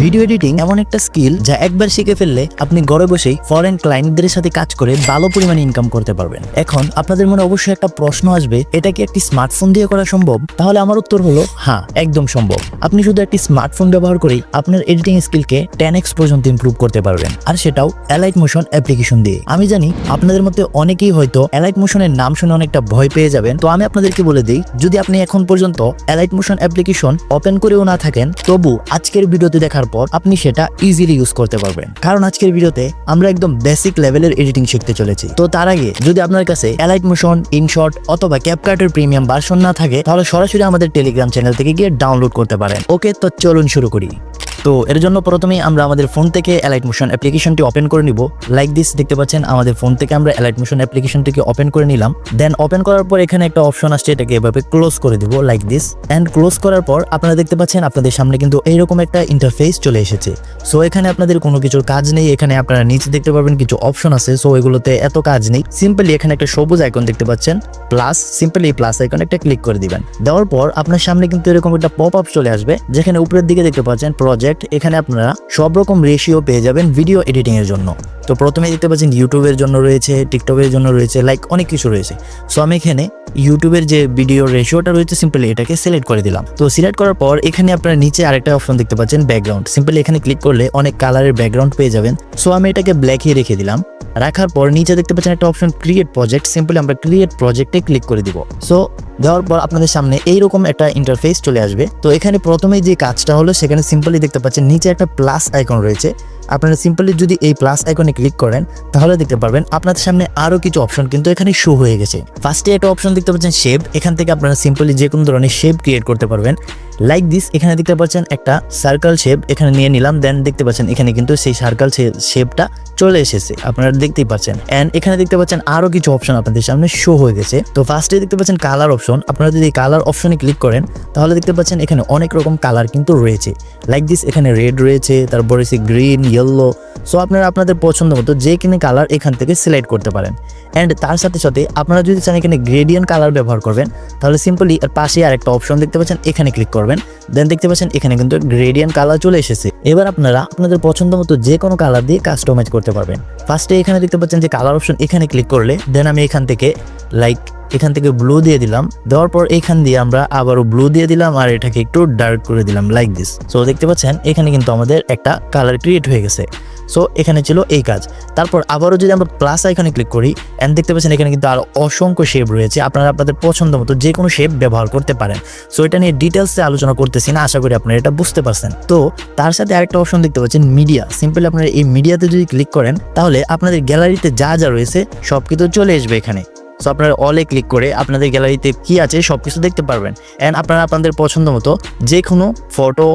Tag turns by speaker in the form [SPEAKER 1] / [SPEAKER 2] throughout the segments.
[SPEAKER 1] Video editing এমন একটা skill যা একবার শিখে ফেললে আপনি ঘরে বসেই ফরেন ক্লায়েন্টদের সাথে কাজ করে ভালো পরিমাণে ইনকাম করতে পারবেন। এখন আপনাদের মনে অবশ্যই একটা প্রশ্ন আসবে, এটা কি একটি স্মার্টফোন দিয়ে করা সম্ভব? তাহলে আমার উত্তর হলো হ্যাঁ, একদম সম্ভব। আপনি শুধু একটি স্মার্টফোন ব্যবহার করেই আপনার এডিটিং স্কিলকে 10x পর্যন্ত ইমপ্রুভ করতে পারবেন, আর সেটাও এলাইট মোশন অ্যাপ্লিকেশন দিয়ে। আমি জানি আপনাদের মধ্যে অনেকেই হয়তো এলাইট মোশনের নাম শুনে অনেকটা ভয় পেয়ে যাবেন, তো আমি আপনাদেরকে বলে দিই, যদি আপনি এখন পর্যন্ত এলাইট মোশন অ্যাপ্লিকেশন ওপেন করেও না থাকেন, তবু আজকের ভিডিওতে দেখার পর আপনি সেটা ইজিলি ইউজ করতে পারবেন। কারণ আজকের ভিডিওতে আমরা একদম বেসিক লেভেলের এডিটিং শিখতে চলেছি। তো তার আগে যদি আপনার কাছে এলাইট মোশন, ইনশট অথবা ক্যাপকাটের প্রিমিয়াম ভার্সন না থাকে, তাহলে সরাসরি আমাদের টেলিগ্রাম চ্যানেল থেকে গিয়ে ডাউনলোড করতে পারেন। ওকে, তো চলুন শুরু করি। তো এর জন্য প্রথমেই আমরা আমাদের ফোন থেকে এলাইট মোশন অ্যাপ্লিকেশনটি ওপেন করে নিব। লাইক দিস, দেখতে পাচ্ছেন আমাদের ফোন থেকে আমরা এলাইট মোশন অ্যাপ্লিকেশনটিকে ওপেন করে নিলাম। দেন ওপেন করার পর এখানে একটা অপশন আসছে, এটাকে এভাবে ক্লোজ করে দিব লাইক দিস। এন্ড ক্লোজ করার পর আপনারা দেখতে পাচ্ছেন আপনাদের সামনে কিন্তু এইরকম একটা ইন্টারফেস চলে এসেছে। সো এখানে আপনাদের কোনো কিছুর কাজ নেই। এখানে আপনারা নিচে দেখতে পারবেন কিছু অপশন আছে, সো এগুলোতে এত কাজ নেই। সিম্পলি এখানে একটা সবুজ আইকন দেখতে পাচ্ছেন প্লাস, সিম্পলি এই প্লাস আইকন একটা ক্লিক করে দিবেন। দেওয়ার পর আপনার সামনে কিন্তু এরকম একটা পপ আপ চলে আসবে, যেখানে উপরের দিকে দেখতে পাচ্ছেন প্রজেক্ট। এখানে আপনারা সব রকম রেশিও পেয়ে যাবেন ভিডিও এডিটিং এর জন্য। তো প্রথমে দেখতে পাচ্ছেন ইউটিউবের জন্য রয়েছে, টিকটকের জন্য রয়েছে, লাইক অনেক কিছু রয়েছে। সো আমি এখানে ইউটিউবের যে ভিডিও রেশিওটা রয়েছে, সিম্পলি এটাকে সিলেক্ট করে দিলাম। তো সিলেক্ট করার পর এখানে আপনারা নিচে আরেকটা অপশন দেখতে পাচ্ছেন ব্যাকগ্রাউন্ড। সিম্পলি এখানে ক্লিক করলে অনেক কালারের ব্যাকগ্রাউন্ড পেয়ে যাবেন। সো আমি এটাকে ব্ল্যাকই রেখে দিলাম। রাখার পর নিচে দেখতে পাচ্ছেন একটা অপশন ক্রিয়েট প্রজেক্ট। সিম্পলি আমরা ক্রিয়েট প্রজেক্টে ক্লিক করে দিব। সো দেওয়ার পর আপনাদের সামনে এইরকম একটা ইন্টারফেস চলে আসবে। তো এখানে প্রথমেই যে কাজটা হলো, সেখানে সিম্পলি দেখতে পাচ্ছেন নিচে একটা প্লাস আইকন রয়েছে। আপনারা সিম্পলি যদি এই প্লাস আইকনে ক্লিক করেন, তাহলে দেখতে পারবেন আপনাদের সামনে আরো কিছু অপশন কিন্তু এখানে শো হয়ে গেছে। ফার্স্টে একটা অপশন দেখতে পাচ্ছেন শেপ। এখান থেকে আপনারা সিম্পলি যে কোনো ধরনের শেপ ক্রিয়েট করতে পারবেন লাইক দিস। এখানে দেখতে পাচ্ছেন একটা সার্কেল শেপ এখানে নিয়ে নিলাম। দেন দেখতে পাচ্ছেন এখানে কিন্তু সেই সার্কেল শেপটা চলে এসেছে, আপনারা দেখতেই পাচ্ছেন। এন্ড এখানে দেখতে পাচ্ছেন আরো কিছু অপশন আপনাদের সামনে শো হয়ে গেছে। তো ফার্স্টে দেখতে পাচ্ছেন কালার অপশন। আপনারা যদি কালার অপশনে ক্লিক করেন, তাহলে দেখতে পাচ্ছেন এখানে অনেক রকম কালার কিন্তু রয়েছে লাইক দিস। এখানে রেড রয়েছে, তারপরে গ্রিন, ইয়েলো। সো আপনারা আপনাদের পছন্দ মতো যে কোনো কালার এখান থেকে সিলেক্ট করতে পারেন। এন্ড তার সাথে সাথে আপনারা যদি চান এখানে গ্রেডিয়েন্ট কালার ব্যবহার করবেন, তাহলে সিম্পলি এর পাশে আরেকটা অপশন দেখতে পাচ্ছেন, এখানে ক্লিক করবেন। দেন দেখতে পাচ্ছেন এখানে কিন্তু গ্রেডিয়েন্ট কালার চলে এসেছে। এবার আপনারা আপনাদের পছন্দ মতো যে কোনো কালার দিয়ে কাস্টমাইজ করতে পারবেন। ফার্স্টে এখানে দেখতে পাচ্ছেন যে কালার অপশন, এখানে ক্লিক করলে দেন আমি এখান থেকে এখান থেকে ব্লু দিয়ে দিলাম। দেওয়ার পর এখান দিয়ে আমরা আবারও ব্লু দিয়ে দিলাম, আর এটাকে একটু ডার্ক করে দিলাম লাইক দিস। সো দেখতে পাচ্ছেন এখানে কিন্তু আমাদের একটা কালার ক্রিয়েট হয়ে গেছে। সো এখানে ছিল এই কাজ। তারপর আবারও যদি আমরা প্লাস আইকনে ক্লিক করি, এন্ড দেখতে পাচ্ছেন এখানে কিন্তু আরো অসংখ্য শেপ রয়েছে। আপনারা আপনাদের পছন্দ মতো যে কোনো শেপ ব্যবহার করতে পারেন। সো এটা নিয়ে ডিটেলসে আলোচনা করতেছি না, আশা করি আপনারা এটা বুঝতে পারছেন। তো তার সাথে আরেকটা অপশন দেখতে পাচ্ছেন মিডিয়া। সিম্পলি আপনারা এই মিডিয়াতে যদি ক্লিক করেন, তাহলে আপনাদের গ্যালারিতে যা যা রয়েছে সব কিছু চলে আসবে এখানে। সো আপনারা অলে ক্লিক করে আপনাদের গ্যালারিতে কি আছে সবকিছু দেখতে পারবেন। এন্ড আপনারা আপনাদের পছন্দ মতো যে কোনো ফটো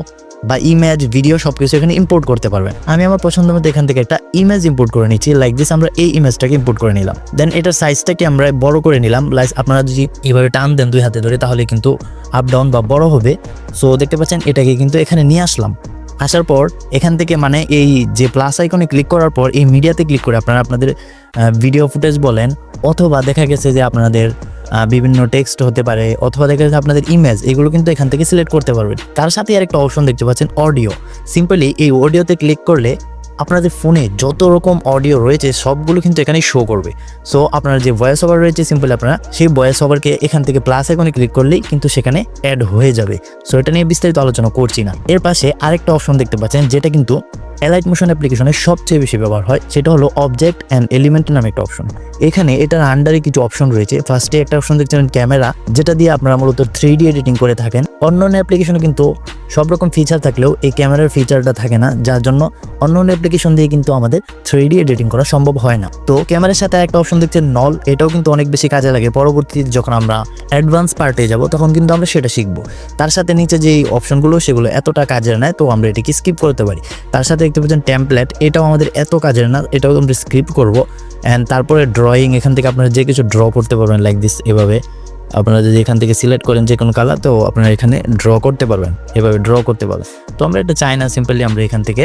[SPEAKER 1] বা ইমেজ, ভিডিও সবকিছু এখানে ইম্পোর্ট করতে পারবেন। আমি আমার পছন্দ মতো এখান থেকে একটা ইমেজ ইম্পোর্ট করে নিচ্ছি লাইক দিস। আমরা এই ইমেজটাকে ইম্পোর্ট করে নিলাম। দেন এটার সাইজটাকে আমরা বড় করে নিলাম। লাইক আপনারা যদি এইভাবে টান দেন দুই হাতে ধরে, তাহলে কিন্তু আপ ডাউন বা বড় হবে। সো দেখতে পাচ্ছেন এটাকে কিন্তু এখানে নিয়ে আসলাম। আসার পর এখান থেকে মানে এই যে প্লাস আইকনে ক্লিক করার পর এই মিডিয়াতে ক্লিক করে আপনারা আপনাদের ভিডিও ফুটেজ বলেন, অথবা দেখা গেছে যে আপনাদের বিভিন্ন টেক্সট হতে পারে, অথবা দেখা যাচ্ছে আপনাদের ইমেজ, এগুলো কিন্তু এখান থেকে সিলেক্ট করতে পারবেন। তার সাথে আরেকটা অপশন দেখতে পাচ্ছেন অডিও। সিম্পলি এই অডিওতে ক্লিক করলে আপনাদের ফোনে যত রকম অডিও রয়েছে সবগুলো কিন্তু এখানে শো করবে। সো আপনার যে ভয়েস ওভার রয়েছে, সিম্পলি আপনারা সেই ভয়েস ওভারকে এখান থেকে প্লাস আইকনে ক্লিক করলেই কিন্তু সেখানে অ্যাড হয়ে যাবে। সো এটা নিয়ে বিস্তারিত আলোচনা করছি না। এর পাশে আরেকটা অপশন দেখতে পাচ্ছেন, যেটা কিন্তু এলাইট মোশন অ্যাপ্লিকেশনের সবচেয়ে বেশি ব্যবহার হয়, সেটা হলো অবজেক্ট অ্যান্ড এলিমেন্ট নামে একটা অপশন। এখানে এটার আন্ডারে কিছু অপশন রয়েছে। ফার্স্টে একটা অপশন দেখছেন ক্যামেরা, যেটা দিয়ে আপনারা মূলত 3D এডিটিং করে থাকেন। অন্যান্য অ্যাপ্লিকেশনে কিন্তু সব রকম ফিচার থাকলেও এই ক্যামেরার ফিচারটা থাকে না, যার জন্য অন্যান্য অ্যাপ্লিকেশন দিয়ে কিন্তু আমাদের 3D এডিটিং করা সম্ভব হয় না। তো ক্যামেরার সাথে একটা অপশন দেখছেন নল, এটাও কিন্তু অনেক বেশি কাজে লাগে। পরবর্তীতে যখন আমরা অ্যাডভান্স পার্টে যাব, তখন কিন্তু আমরা সেটা শিখবো। তার সাথে নিচে যে অপশনগুলো, সেগুলো এতটা কাজের নয়, তো আমরা এটাকে স্কিপ করতে পারি। তার সাথে দেখতে পাচ্ছেন টেমপ্লেট, এটাও আমাদের এত কাজের না, এটাও আমরা স্কিপ করবো। অ্যান্ড তারপরে ড্রয়িং, এখান থেকে আপনারা যে কিছু ড্র করতে পারবেন লাইক দিস। এভাবে আপনারা যদি এখান থেকে সিলেক্ট করেন যে কোনো কালার, তো আপনারা এখানে ড্র করতে পারবেন, এভাবে ড্র করতে পারবেন। তো আমরা এটা চাই না, সিম্পলি আমরা এখান থেকে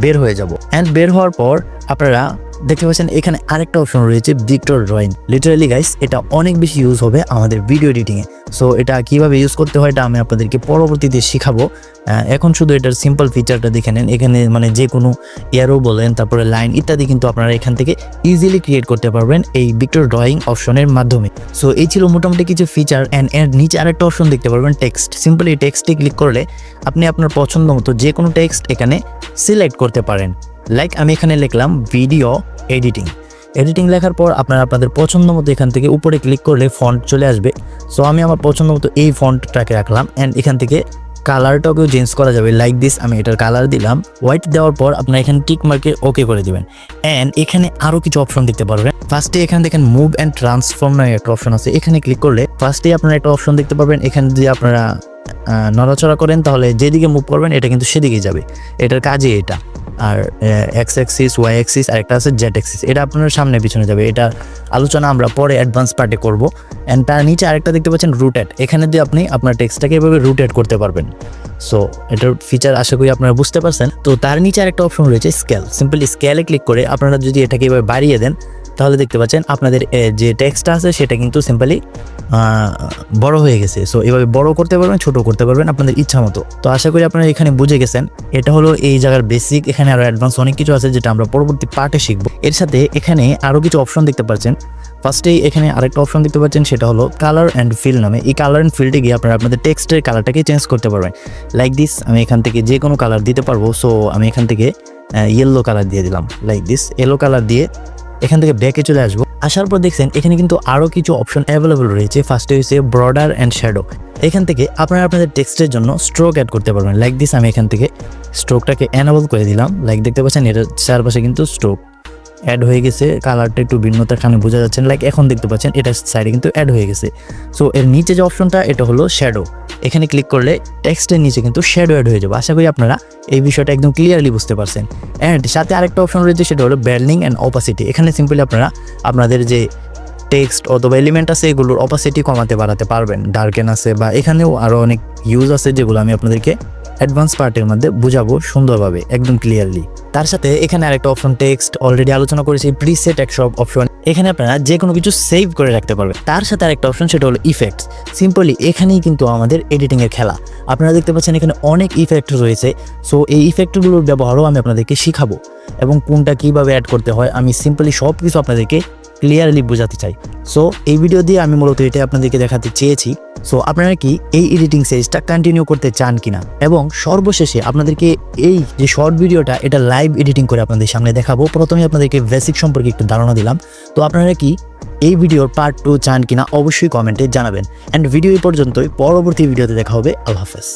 [SPEAKER 1] বের হয়ে যাব। অ্যান্ড বের হওয়ার পর আপনারা দেখতে পাচ্ছেন এখানে আরেকটা অপশন রয়েছে ভিক্টর ড্রয়িং। লিটারালি গাইস এটা অনেক বেশি ইউজ হবে আমাদের ভিডিও এডিটিংয়ে। সো এটা কিভাবে ইউজ করতে হয় এটা আমি আপনাদেরকে পরবর্তীতে শিখাবো। এখন শুধু এটার সিম্পল ফিচারটা দেখে নেন। এখানে মানে যে কোনো এরো বলেন, তারপরে লাইন ইত্যাদি কিন্তু আপনারা এখান থেকে ইজিলি ক্রিয়েট করতে পারবেন এই ভিক্টর ড্রয়িং অপশনের মাধ্যমে। সো এই ছিল মোটামুটি কিছু ফিচার। অ্যান্ড এর নিচে আরেকটা অপশন দেখতে পারবেন টেক্সট। সিম্পলি এই টেক্সটে ক্লিক করলে আপনি আপনার পছন্দ মতো যে কোনো টেক্সট এখানে সিলেক্ট করতে পারেন। লাইক আমি এখানে লিখলাম ভিডিও এডিটিং লেখার পর আপনারা আপনাদের পছন্দ মতো এখান থেকে উপরে ক্লিক করলে ফন্ট চলে আসবে। সো আমি আমার পছন্দ মতো এই ফন্টটাকে রাখলাম। অ্যান্ড এখান থেকে কালারটাকেও চেঞ্জ করা যাবে লাইক দিস। আমি এটার কালার দিলাম হোয়াইট। দেওয়ার পর আপনারা এখানে টিক মার্কে ওকে করে দিবেন। অ্যান্ড এখানে আরও কিছু অপশন দেখতে পারবেন। ফার্স্টে এখানে দেখেন মুভ অ্যান্ড ট্রান্সফর্ম নামে একটা অপশন আছে। এখানে ক্লিক করলে ফার্স্টে আপনারা একটা অপশন দেখতে পারবেন। এখানে যদি আপনারা নড়াচড়া করেন তাহলে যেদিকে মুভ করবেন এটা কিন্তু সেদিকেই যাবে। এটার কাজে এটা। আর এক্স অ্যাক্সিস, ওয়াই অ্যাক্সিস আর একটা আছে জেড অ্যাক্সিস। এটা আপনার সামনে পিছনে যাবে। এটা আলোচনা আমরা পরে অ্যাডভান্স পার্টে করব। অ্যান্ড তার নিচে আরেকটা দেখতে পাচ্ছেন রুটেড। এখানে দিয়ে আপনি আপনার টেক্সটটাকে এভাবে রুটেড করতে পারবেন। সো এটার ফিচার আশা করি আপনারা বুঝতে পারছেন। তো তার নিচে আরেকটা অপশন রয়েছে স্কেল। সিম্পলি স্কেলে ক্লিক করে আপনারা যদি এটাকে এভাবে বাড়িয়ে দেন তাহলে দেখতে পাচ্ছেন আপনাদের যে টেক্সটটা আছে সেটা কিন্তু সিম্পলি বড় হয়ে গেছে। সো এভাবে বড় করতে পারবেন, ছোট করতে পারবেন আপনাদের ইচ্ছা মতো। তো আশা করি আপনারা এখানে বুঝে গেছেন। এটা হলো এই জায়গার বেসিক। এখানে আরও অ্যাডভান্স অনেক কিছু আছে যেটা আমরা পরবর্তী পার্টে শিখবো। এর সাথে এখানে আরও কিছু অপশন দেখতে পাচ্ছেন। ফার্স্টেই এখানে আরেকটা অপশন দেখতে পাচ্ছেন, সেটা হলো কালার অ্যান্ড ফিল নামে। এই কালার অ্যান্ড ফিল্ডে গিয়ে আপনারা আপনাদের টেক্সটের কালারটাকে চেঞ্জ করতে পারবেন লাইক দিস। আমি এখান থেকে যে কোনো কালার দিতে পারবো। সো আমি এখান থেকে ইয়েলো কালার দিয়ে দিলাম লাইক দিস। ইয়েলো কালার দিয়ে এখান থেকে ব্যাকে চলে আসবো। আসার পর দেখছেন এখানে কিন্তু আরও কিছু অপশন অ্যাভেলেবল রয়েছে। ফার্স্টে হচ্ছে ব্রডার অ্যান্ড শ্যাডো। এখান থেকে আপনারা আপনাদের টেক্সটের জন্য স্ট্রোক অ্যাড করতে পারবেন লাইক দিস। আমি এখান থেকে স্ট্রোকটাকে এনাবল করে দিলাম। লাইক দেখতে পাচ্ছেন এটার চারপাশে কিন্তু স্ট্রোক অ্যাড হয়ে গেছে। কালারটা একটু ভিন্নতার কারণে বোঝা যাচ্ছে লাইক এখন দেখতে পাচ্ছেন এটার সাইডে কিন্তু অ্যাড হয়ে গেছে। সো এর নিচে যে অপশনটা এটা হলো শ্যাডো। এখানে ক্লিক করলে টেক্সটের নিচে কিন্তু শ্যাডো অ্যাড হয়ে যাবে। আশা করি আপনারা এই বিষয়টা একদম ক্লিয়ারলি বুঝতে পারছেন। অ্যান্ড সাথে আরেকটা অপশন রয়েছে সেটা হলো ব্যান্ডিং অ্যান্ড অপাসিটি। এখানে সিম্পলি আপনারা আপনাদের যে টেক্সট অথবা এলিমেন্ট আছে এগুলোর অপাসিটি কমাতে বাড়াতে পারবেন। ডার্কেন আছে বা এখানেও আরও অনেক ইউজ আছে যেগুলো আমি আপনাদেরকে অ্যাডভান্স পার্টের মধ্যে বুঝাবো সুন্দরভাবে একদম ক্লিয়ারলি। তার সাথে এখানে আরেকটা অপশন টেক্সট অলরেডি আলোচনা করেছি প্রিসেট একটা অপশন। এখানে আপনারা যে কোনো কিছু সেভ করে রাখতে পারবেন। তার সাথে আরেকটা অপশন সেটা হলো ইফেক্টস। সিম্পলি এখানেই কিন্তু আমাদের এডিটিংয়ের খেলা। আপনারা দেখতে পাচ্ছেন এখানে অনেক ইফেক্ট রয়েছে। সো এই ইফেক্টগুলোর ব্যবহারও আমি আপনাদেরকে শিখাবো এবং কোনটা কীভাবে অ্যাড করতে হয় আমি সিম্পলি সব কিছু আপনাদেরকে ক্লিয়ারলি বোঝাতে চাই। সো এই ভিডিও দিয়ে আমি মূলত এটা আপনাদেরকে দেখাতে চেয়েছি। সো আপনারা কি এই এডিটিং সিরিজটা কন্টিনিউ করতে চান কিনা, এবং সর্বশেষে আপনাদেরকে এই যে শর্ট ভিডিওটা এটা লাইভ এডিটিং করে আপনাদের সামনে দেখাবো। প্রথমে আপনাদেরকে বেসিক সম্পর্কে একটু ধারণা দিলাম। তো আপনারা কি এই ভিডিওর পার্ট 2 চান কিনা অবশ্যই কমেন্টে জানাবেন। অ্যান্ড ভিডিও এই পর্যন্তই, পরবর্তী ভিডিওতে দেখা হবে। আল্লাহ হাফেজ।